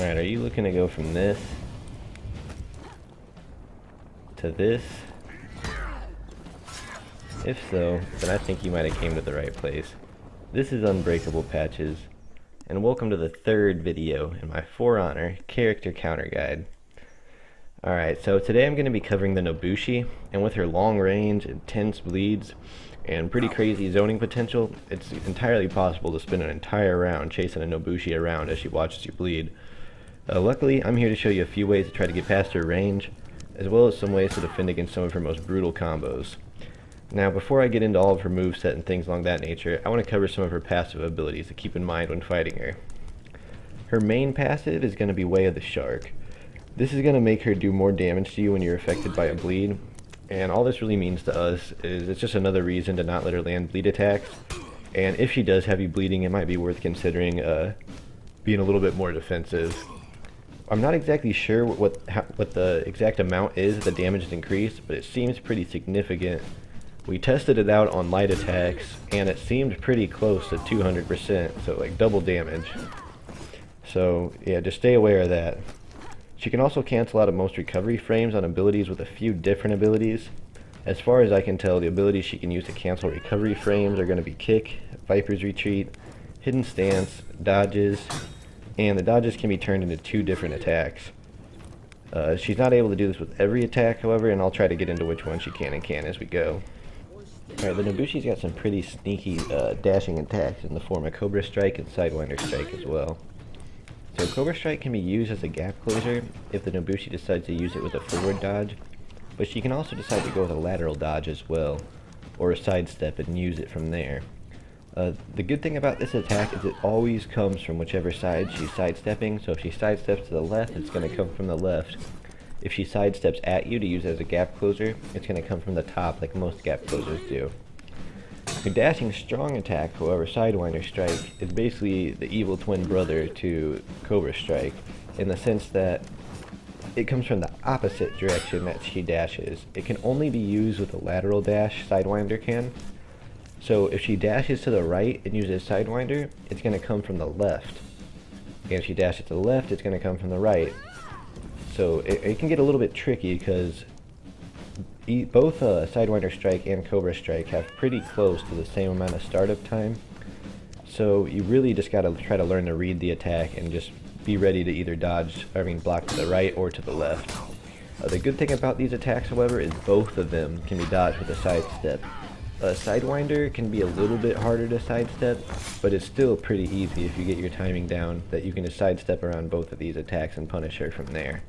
Alright, are you looking to go from this to this? If so, then I think you might have came to the right place. This is Unbreakable Patches, and welcome to the third video in my For Honor character counter guide. Alright, so today I'm going to be covering the Nobushi, and with her long range, intense bleeds, and pretty crazy zoning potential, it's entirely possible to spend an entire round chasing a Nobushi around as she watches you bleed. Luckily, I'm here to show you a few ways to try to get past her range, as well as some ways to defend against some of her most brutal combos. Now, before I get into all of her moveset and things along that nature, I want to cover some of her passive abilities to keep in mind when fighting her. Her main passive is going to be Way of the Shark. This is going to make her do more damage to you when you're affected by a bleed, and all this really means to us is it's just another reason to not let her land bleed attacks, and if she does have you bleeding, it might be worth considering being a little bit more defensive. I'm not exactly sure what the exact amount is the damage is increased, but it seems pretty significant. We tested it out on light attacks, and it seemed pretty close to 200%, so like double damage. So yeah, just stay aware of that. She can also cancel out of most recovery frames on abilities with a few different abilities. As far as I can tell, the abilities she can use to cancel recovery frames are going to be Kick, Viper's Retreat, Hidden Stance, Dodges, and the dodges can be turned into two different attacks. She's not able to do this with every attack, however, and I'll try to get into which one she can and can't as we go. Alright, the Nobushi's got some pretty sneaky dashing attacks in the form of Cobra Strike and Sidewinder Strike as well. So Cobra Strike can be used as a gap closer if the Nobushi decides to use it with a forward dodge, but she can also decide to go with a lateral dodge as well, or a sidestep and use it from there. The good thing about this attack is it always comes from whichever side she's sidestepping, so if she sidesteps to the left, it's going to come from the left. If she sidesteps at you to use it as a gap closer, it's going to come from the top like most gap closers do. Her dashing strong attack, however, Sidewinder Strike, is basically the evil twin brother to Cobra Strike, in the sense that it comes from the opposite direction that she dashes. It can only be used with a lateral dash, Sidewinder can. So if she dashes to the right and uses Sidewinder, it's going to come from the left. And if she dashes to the left, it's going to come from the right. So it can get a little bit tricky because both Sidewinder Strike and Cobra Strike have pretty close to the same amount of startup time. So you really just got to try to learn to read the attack and just be ready to either block to the right or to the left. The good thing about these attacks, however, is both of them can be dodged with a sidestep. Sidewinder can be a little bit harder to sidestep, but it's still pretty easy if you get your timing down that you can just sidestep around both of these attacks and punish her from there.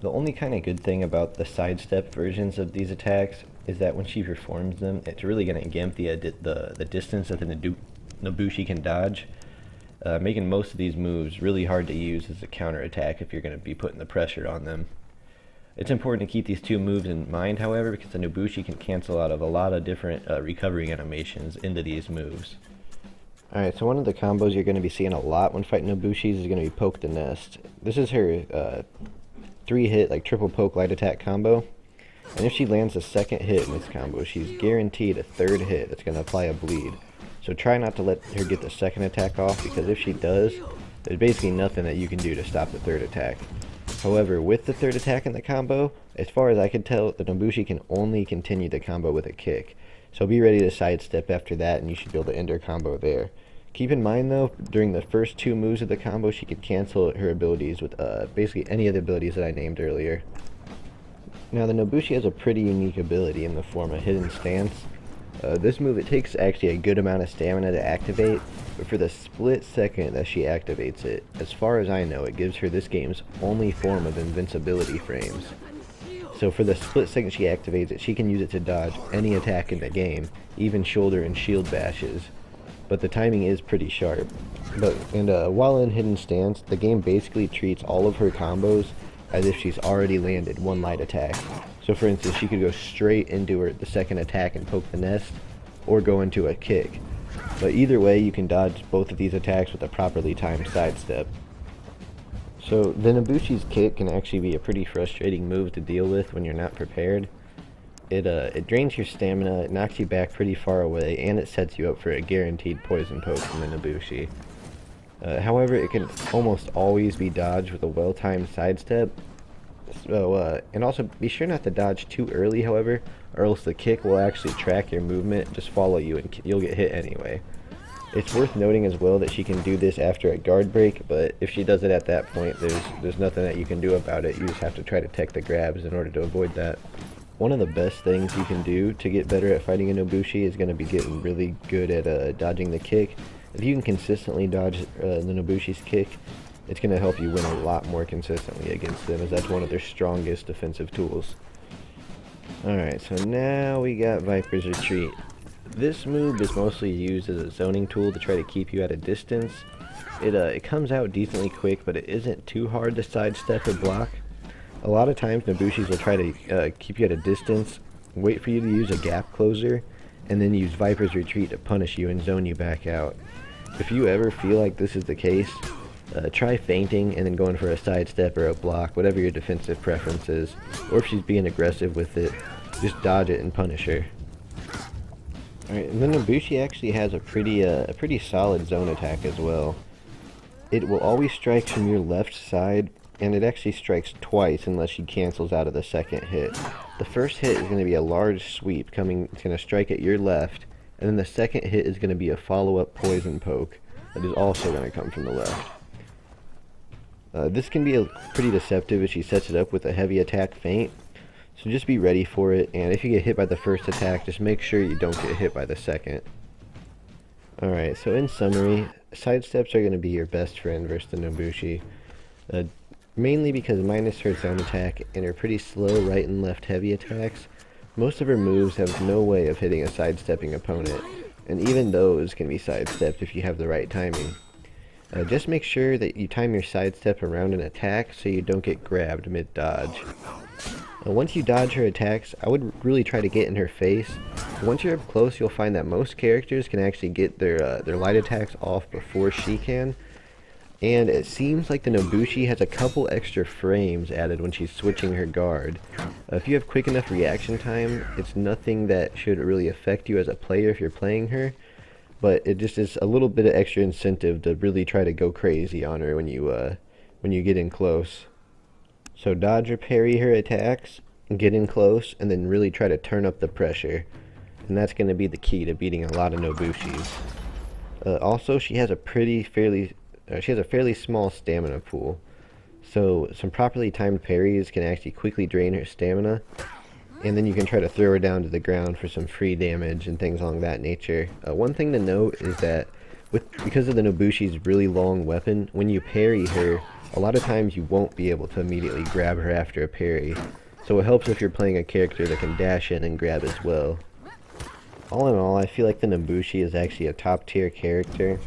The only kind of good thing about the sidestep versions of these attacks is that when she performs them, it's really going to gimp the distance that the Nobushi can dodge, making most of these moves really hard to use as a counter attack if you're going to be putting the pressure on them. It's important to keep these two moves in mind, however, because the Nobushi can cancel out of a lot of different recovery animations into these moves. Alright, so one of the combos you're going to be seeing a lot when fighting Nobushis is going to be Poke the Nest. This is her 3-hit, like triple poke light attack combo. And if she lands a second hit in this combo, she's guaranteed a third hit that's going to apply a bleed. So try not to let her get the second attack off, because if she does, there's basically nothing that you can do to stop the third attack. However, with the third attack in the combo, as far as I can tell, the Nobushi can only continue the combo with a kick. So be ready to sidestep after that, and you should be able to end her combo there. Keep in mind though, during the first two moves of the combo, she could cancel her abilities with basically any of the abilities that I named earlier. Now the Nobushi has a pretty unique ability in the form of Hidden Stance. This move, it takes actually a good amount of stamina to activate, but for the split second that she activates it, as far as I know, it gives her this game's only form of invincibility frames. So for the split second she activates it, she can use it to dodge any attack in the game, even shoulder and shield bashes. But the timing is pretty sharp. While in Hidden Stance, the game basically treats all of her combos as if she's already landed one light attack. So for instance, she could go straight into the second attack and Poke the Nest, or go into a kick. But either way, you can dodge both of these attacks with a properly timed sidestep. So the Nobushi's kick can actually be a pretty frustrating move to deal with when you're not prepared. It drains your stamina, it knocks you back pretty far away, and it sets you up for a guaranteed poison poke from the Nobushi. However, it can almost always be dodged with a well-timed sidestep. So, and also be sure not to dodge too early, however, or else the kick will actually track your movement, just follow you, and you'll get hit anyway. It's worth noting as well that she can do this after a guard break, but if she does it at that point, there's nothing that you can do about it. You just have to try to tech the grabs in order to avoid that. One of the best things you can do to get better at fighting a Nobushi is going to be getting really good at dodging the kick. If you can consistently dodge the Nobushi's kick, it's going to help you win a lot more consistently against them, as that's one of their strongest defensive tools. Alright, so now we got Viper's Retreat. This move is mostly used as a zoning tool to try to keep you at a distance. It comes out decently quick, but it isn't too hard to sidestep or block. A lot of times Nobushis will try to keep you at a distance, wait for you to use a gap closer, and then use Viper's Retreat to punish you and zone you back out. If you ever feel like this is the case, try feinting and then going for a sidestep or a block, whatever your defensive preference is. Or if she's being aggressive with it, just dodge it and punish her. Alright, and then Nobushi actually has a pretty solid zone attack as well. It will always strike from your left side, and it actually strikes twice unless she cancels out of the second hit. The first hit is going to be a large sweep it's going to strike at your left, and then the second hit is going to be a follow-up poison poke that is also going to come from the left. This can be pretty deceptive if she sets it up with a heavy attack feint, so just be ready for it, and if you get hit by the first attack, just make sure you don't get hit by the second. Alright, so in summary, sidesteps are going to be your best friend versus the Nobushi. Mainly because minus her zone attack and her pretty slow right and left heavy attacks, most of her moves have no way of hitting a sidestepping opponent, and even those can be sidestepped if you have the right timing. Just make sure that you time your sidestep around an attack so you don't get grabbed mid-dodge. Once you dodge her attacks, I would really try to get in her face. Once you're up close, you'll find that most characters can actually get their light attacks off before she can. And it seems like the Nobushi has a couple extra frames added when she's switching her guard. If you have quick enough reaction time, it's nothing that should really affect you as a player if you're playing her. But it just is a little bit of extra incentive to really try to go crazy on her when you get in close. So dodge or parry her attacks, get in close, and then really try to turn up the pressure. And that's going to be the key to beating a lot of Nobushis. Also, she has a fairly small stamina pool. So some properly timed parries can actually quickly drain her stamina. And then you can try to throw her down to the ground for some free damage and things along that nature. One thing to note is that because of the Nobushi's really long weapon, when you parry her, a lot of times you won't be able to immediately grab her after a parry. So it helps if you're playing a character that can dash in and grab as well. All in all, I feel like the Nobushi is actually a top tier character.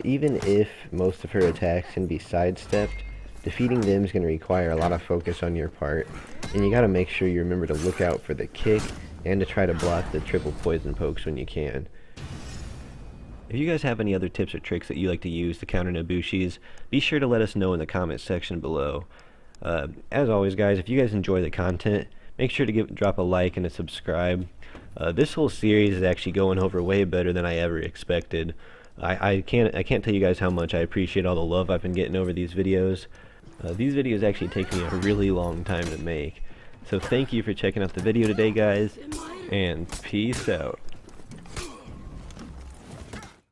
Even if most of her attacks can be sidestepped, defeating them is going to require a lot of focus on your part, and you got to make sure you remember to look out for the kick and to try to block the triple poison pokes when you can. If you guys have any other tips or tricks that you like to use to counter Nobushis, be sure to let us know in the comments section below. As always guys, if you guys enjoy the content, make sure to drop a like and a subscribe. This whole series is actually going over way better than I ever expected. I can't tell you guys how much I appreciate all the love I've been getting over these videos. These videos actually take me a really long time to make. So thank you for checking out the video today guys, and peace out.